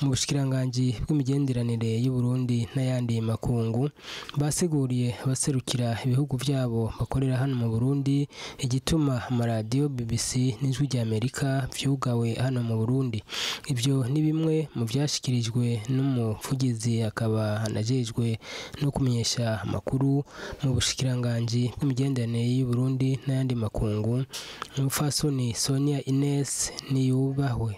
mu bushikiranganji bw'imigenderanire y'u Burundi n'ayandi makungu basiguriye abaserukira ibihugu vyabo bakorera hano mu Burundi igituma amaradiyo BBC n'Ijwi ry'Amerika vyugawe hano mu Burundi. Ivyo ni bimwe mu vyashikirijwe n'umuvugizi akaba anajejwe no kumenyesha amakuru mu bushikiranganji bw'imigenderanire y'u Burundi n'ayandi makungu, umupfasoni Sonia Ines Niyubahwe,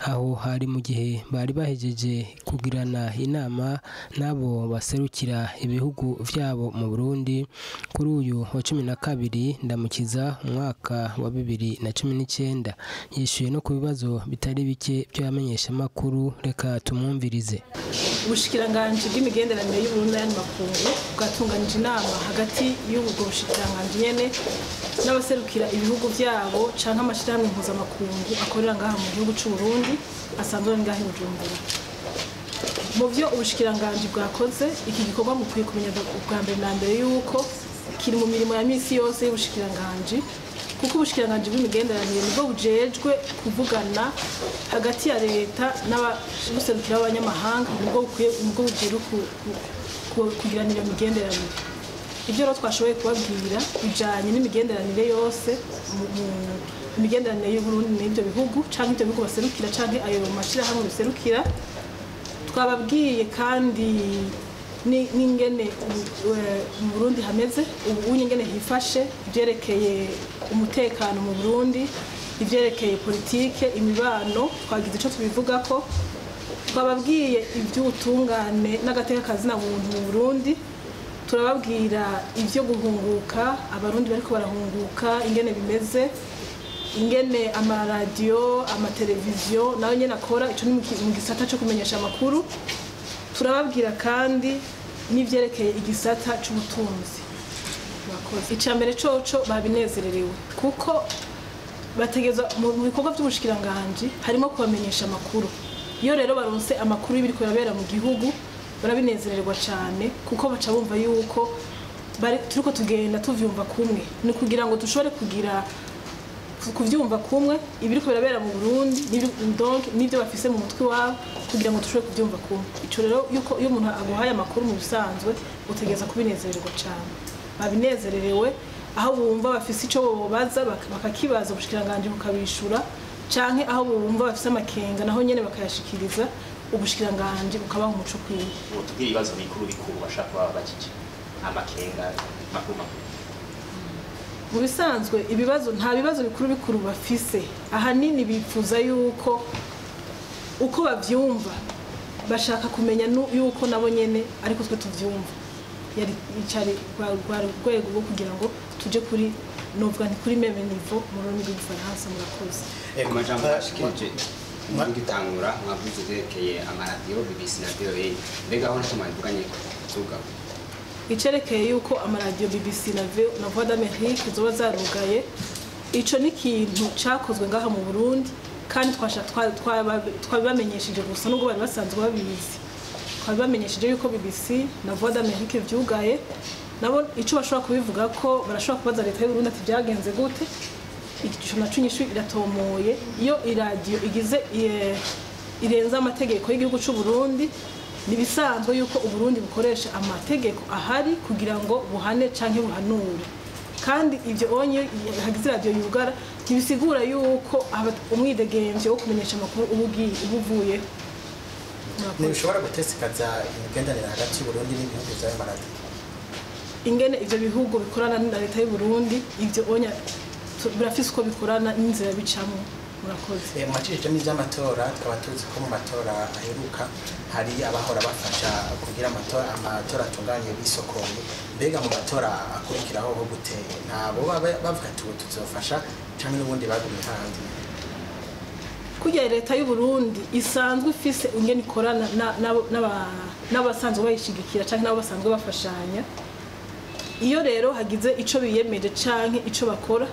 aho hari mu gihe bari bahejeje kugirana inama nabo baserukira ibihugu vyabo mu Burundi kuri uyu wa 12 Ndamukiza umwaka wa 2019. Yishuye no ku bibazo bitari bike by'abamenyesha makuru, reka tumwumvirize. Ubushikiranganji bw'imigenderanire y'u Burundi n'ayandi makungu bwatunganije inama hagati y'ubwo bushikiranganji nyene n'abaserukira ibihugu vyabo canke amashirahamwe mpuzamakungu akorera ngaha mu gihugu c'u Burundi asanzwe ngaha i Bujumbura. Mu vyo ubushikiranganji bwakoze, iki gikorwa mukwiye kumenya ubwa mbere na mbere yuko kiri mu mirimo ya misi yose y'ubushikiranganji, kuko ubushikiranganji bw'imigenderanire nibwo bujejwe kuvugana hagati ya leta n'abaserukira b'abanyamahanga, nibwo bujejwe kugiranira imigenderanire. Ibyo rero twashoboye kubabwira bijanye n'imigenderanire yose mu imigenderanire y'u Burundi n'ibyo bihugu canke ibyo bihugu baserukira canke ayo mashirahamwe biserukira. Twababwiye kandi n'ingene mu Burundi hameze ubu, ingene hifashe ivyerekeye umutekano mu Burundi, ivyerekeye politike, imibano, twagize ico tubivugako. Twababwiye ivy'ubutungane n'agateka kazina muntu mu Burundi, turababwira ivyo guhunguka, abarundi bariko barahunguka ingene bimeze, ingene amaradiyo, amateleviziyo nayo nyene akora, ico ni mu gisata co kumenyesha amakuru. Turababwira kandi n'ivyerekeye igisata c'ubutunzi. Ica mbere coco babinezererewe kuko bategeza mu bikorwa vy'ubushikiranganji harimo kubamenyesha amakuru. Iyo rero baronse amakuru y'ibiriko birabera mu gihugu barabinezererwa cyane, kuko baca bumva yuko turiko tugenda tuvyumva kumwe, ni kugira ngo dushobore kugira kuvyumva kumwe ibiriko birabera mu Burundi donc n'ivyo bafise mu mutwe wabo, kugira ngo dushobore kuvyumva kumwe. Ico rero yuko iyo umuntu aguhaye amakuru mu bisanzwe utegeza kubinezererwa cyane. Babinezererewe aho bumva bafise ico bobaza bakakibaza ubushikiranganji bukabishura, canke aho bumva bafise amakenga naho nyene bakayashikiriza ubushikiranganji bukabaho umuco kwiye. Tubwire ibibazo bikuru bashaka babajije amakenga makuru. Mu bisanzwe ibibazo nta bibazo bikuru bafise, ahanini bifuza yuko uko bavyumva bashaka kumenya yuko nabo nyene ariko twe tuvyumva. Yari icari rwego rwo kugira ngo tuje kuri novuga nti kuri meme niveau mu rurimi rw'igifaransa. Murakoze. Ku majambo ashikije mwagitangura mwavuze zerekeye amaradiyo BBC na VOA, mbega aho ntumavuganye kuvuga icerekeye yuko amaradiyo BBC na Voix d'Amérique zoba zarugaye. Ico ni ikintu cakozwe ngaha mu Burundi kandi twabibamenyesheje gusa nubwo bari basanzwe babizi. Twabibamenyesheje yuko BBC na Voix d'Amérique vyugaye, nabo ico bashobora kubivuga ko barashobora kubaza leta y'u Burundi ati byagenze gute. Ico naco nyishu iratomoye, iyo iradiyo igize irenza amategeko y'igihugu c'u Burundi, nibisanzwe yuko Uburundi bukoresha amategeko ahari kugira ngo buhane canke buhanure. Kandi ivyo onye hagize radio yugara ntibisigura yuko umwidegemvye wo kumenyesha amakuru ubuvuye. Nibishobora gutesekaza imigenderanire hagati y'u Burundi n'ibihugu vya maradiyo. Ingene ivyo bihugu bikorana na leta y'u Burundi, ivyo onya birafise uko bikorana n'inzira bicamwo. Murakoze. Mwacishije n'ivy'amatora, tukaba tuzi ko mu matora aheruka hari abahora bafasha kugira amatora atunganye bisokoye. Mbega mu matora akurikiraho ho gute ntabo bavuga ati tuzofasha canke n'ubundi bagumye hanze? Kugira leta y'u Burundi isanzwe ifise ingene ikorana n'abasanzwe bayishigikira canke nabo basanzwe bafashanya. Iyo rero hagize ico biyemeje canke ico bakora,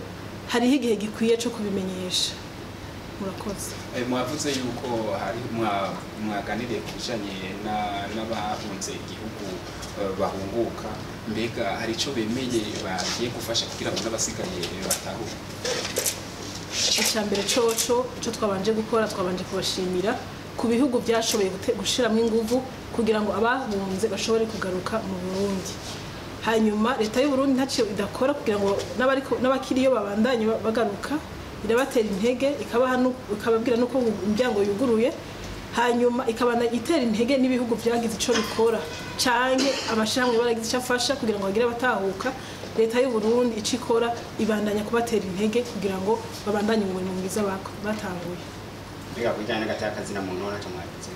hariho igihe gikwiye co kubimenyesha. Murakoze. Mwavuze yuko hari mwaganiriye ku bijanye n'abahunze igihugu bahunguka, mbega hari ico bemeye bagiye gufasha kugira ngo n'abasigaye batahuke? Icambere coco ico twabanje gukora, twabanje kubashimira ku bihugu byashoboye gushiramo inguvu kugira ngo abahunze bashobore kugaruka mu Burundi. Hanyuma leta y'u Burundi ntaciye idakora kugira ngo n'abakiriyo babandanye bagaruka, irabatera intege ikababwira nuko imiryango yuguruye, hanyuma ikabana itera intege n'ibihugu byagize ico bikora canke amashirahamwe baragize ico afasha kugira ngo bagire batahuka. Leta y'u Burundi ico ikora ibandanya kubatera intege kugira ngo babandanye umurimo mwiza batanguye. Biga kujyana n'agatakazi na muntu naco mwagize.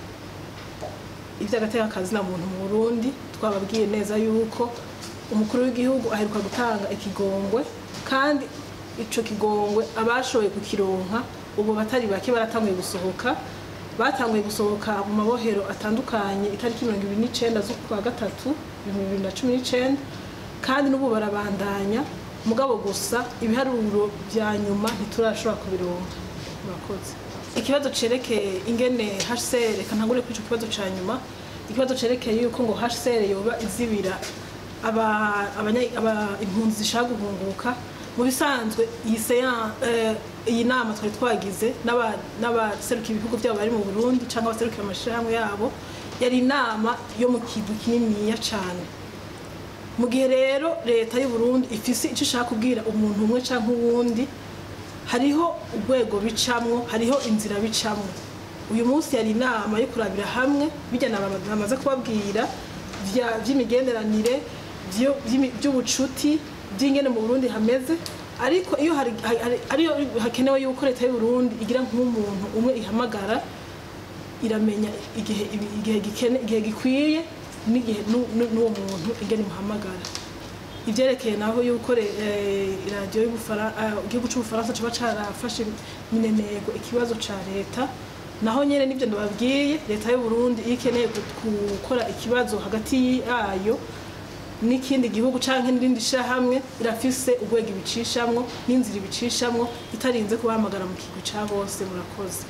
Ivy'agatakazi na muntu mu Burundi twababwiye neza yuko umukuru w'igihugu aheruka gutanga ikigongwe, kandi ico kigongwe abashoboye kukironka ubu batari bake baratanguye gusohoka. Batanguye gusohoka mu mabohero atandukanye itariki 29 z'ukwa gatatu 2019, kandi n'ubu barabandanya mugabo gusa ibiharuro vya nyuma ntiturashobora kubironka. Murakoze. Ikibazo cerekeye ingene HCR kantangure kuri ico kibazo ca nyuma, ikibazo cerekeye yuko ngo HCR yoba izibira impunzi zishaka guhunguka. Mu bisanzwe iyi nama twari twagize n'abaserukiye ibihugu byabo bari mu Burundi cyangwa abaserukiye amashirahamwe yabo, yari inama yo mu kintu kininiya cyane. Mu gihe rero leta y'u Burundi ifise icyo ishaka kubwira umuntu umwe cyangwa uwundi, hariho urwego bicamwo, hariho inzira bicamwo. Uyu munsi yari inama yo kurabira hamwe bijyana bamaze kubabwira by'imigenderanire, by'ubucuti, by'ingene mu Burundi hameze. Ariko iyo ariyo hakenewe yuko leta y'u Burundi igira nk'umuntu umwe ihamagara, iramenya igihe gikwiye n'igihe n'uwo muntu ingene muhamagara. Ivyerekeye naho yuko radio igihugu c'Ubufaransa coba carafashe minenego ikibazo ca leta, naho nyene nivyo ndababwiye, leta y'u Burundi ikeneye gukora ikibazo hagati yayo n'ikindi gihugu canke n'irindi shirahamwe, irafise urwego ibicishamwo n'inzira ibicishamwo itarinze kubahamagara mu kigo ca bose. Murakoze.